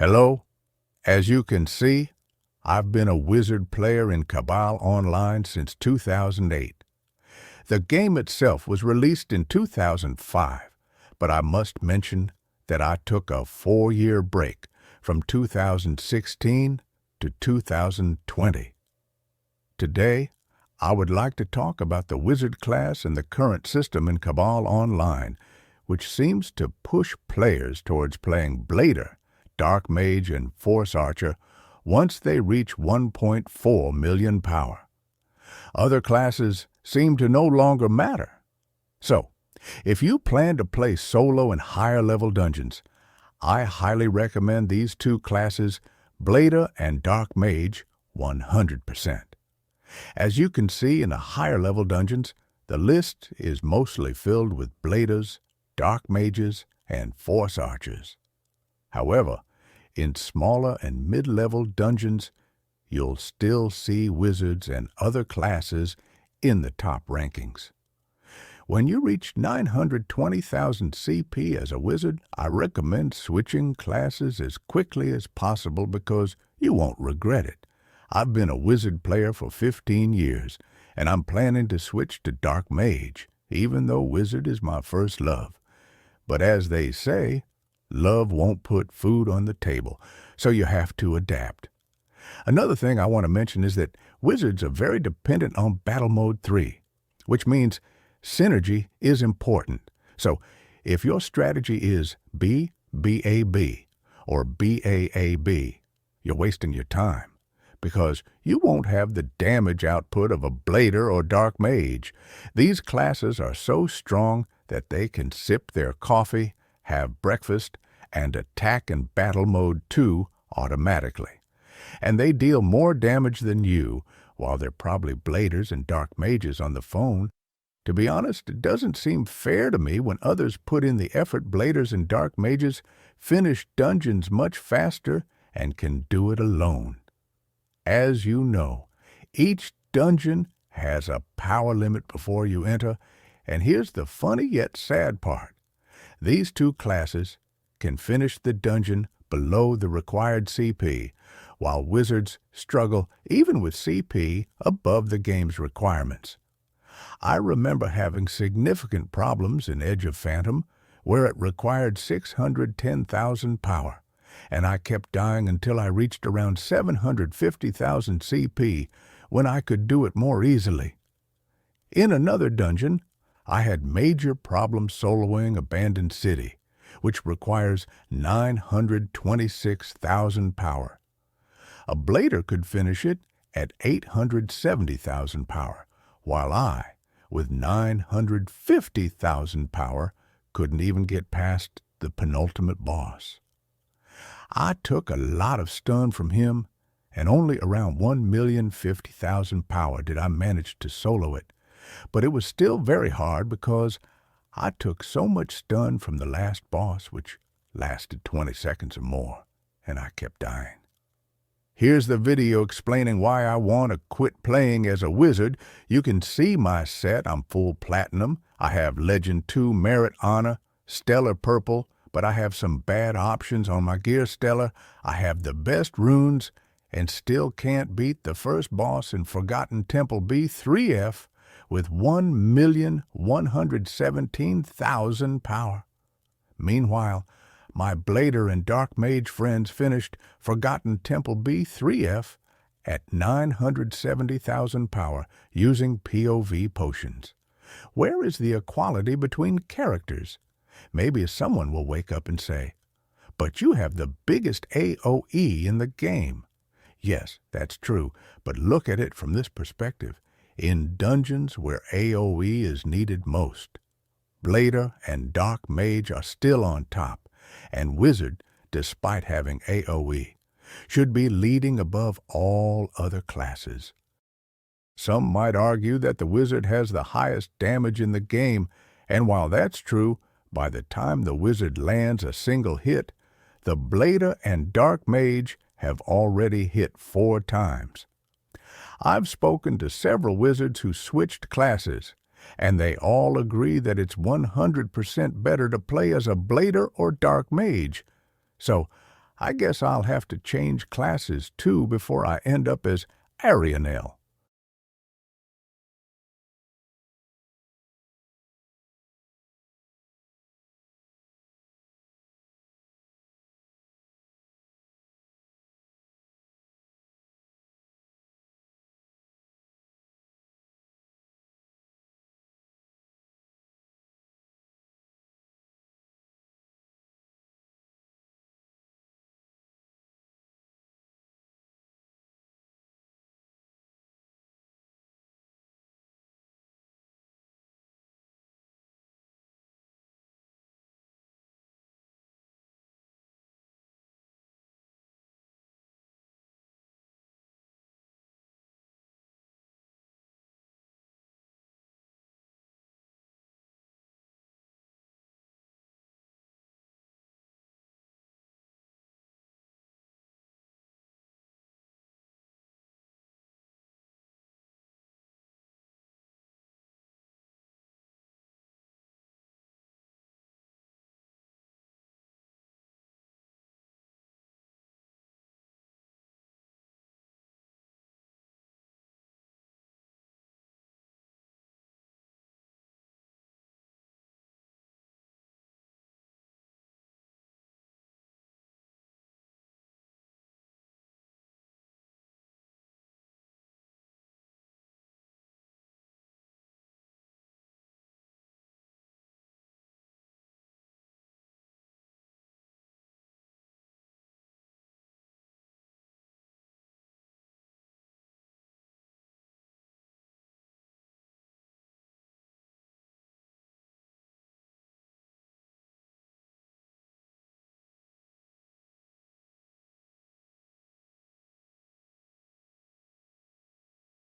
Hello. As you can see, I've been a wizard player in Cabal Online since 2008. The game itself was released in 2005, but I must mention that I took a 4-year break from 2016 to 2020. Today, I would like to talk about the wizard class and the current system in Cabal Online, which seems to push players towards playing Blader, Dark Mage, and Force Archer once they reach 1.4 million power. Other classes seem to no longer matter. So, if you plan to play solo in higher-level dungeons, I highly recommend these two classes, Blader and Dark Mage, 100%. As you can see in the higher-level dungeons, the list is mostly filled with Bladers, Dark Mages, and Force Archers. However, in smaller and mid-level dungeons, you'll still see wizards and other classes in the top rankings. When you reach 920,000 CP as a wizard, I recommend switching classes as quickly as possible because you won't regret it. I've been a wizard player for 15 years, and I'm planning to switch to Dark Mage, even though wizard is my first love. But as they say, love won't put food on the table, so you have to adapt. Another thing I want to mention is that wizards are very dependent on Battle Mode 3, which means synergy is important. So if your strategy is B-B-A-B or B-A-A-B, you're wasting your time, because you won't have the damage output of a Blader or Dark Mage. These classes are so strong that they can sip their coffee, have breakfast, and attack in Battle Mode 2 automatically. And they deal more damage than you, while they're probably Bladers and Dark Mages on the phone. To be honest, it doesn't seem fair to me when others put in the effort. Bladers and Dark Mages finish dungeons much faster and can do it alone. As you know, each dungeon has a power limit before you enter, and here's the funny yet sad part. These two classes can finish the dungeon below the required CP, while wizards struggle even with CP above the game's requirements. I remember having significant problems in Edge of Phantom, where it required 610,000 power, and I kept dying until I reached around 750,000 CP, when I could do it more easily. In another dungeon, I had major problems soloing Abandoned City, which requires 926,000 power. A Blader could finish it at 870,000 power, while I, with 950,000 power, couldn't even get past the penultimate boss. I took a lot of stun from him, and only around 1,050,000 power did I manage to solo it. But it was still very hard because I took so much stun from the last boss, which lasted 20 seconds or more, and I kept dying. Here's the video explaining why I want to quit playing as a wizard. You can see my set. I'm full platinum. I have Legend 2 Merit Honor, Stellar Purple, but I have some bad options on my Gear Stellar. I have the best runes and still can't beat the first boss in Forgotten Temple B3F with 1,117,000 power. Meanwhile, my Blader and Dark Mage friends finished Forgotten Temple B3F at 970,000 power using POV potions. Where is the equality between characters? Maybe someone will wake up and say, "But you have the biggest AoE in the game." Yes, that's true, but look at it from this perspective. In dungeons where AoE is needed most, Blader and Dark Mage are still on top, and Wizard, despite having AoE, should be leading above all other classes. Some might argue that the Wizard has the highest damage in the game, and while that's true, by the time the Wizard lands a single hit, the Blader and Dark Mage have already hit 4 times. I've spoken to several wizards who switched classes, and they all agree that it's 100% better to play as a Blader or Dark Mage. So I guess I'll have to change classes too before I end up as Arianel.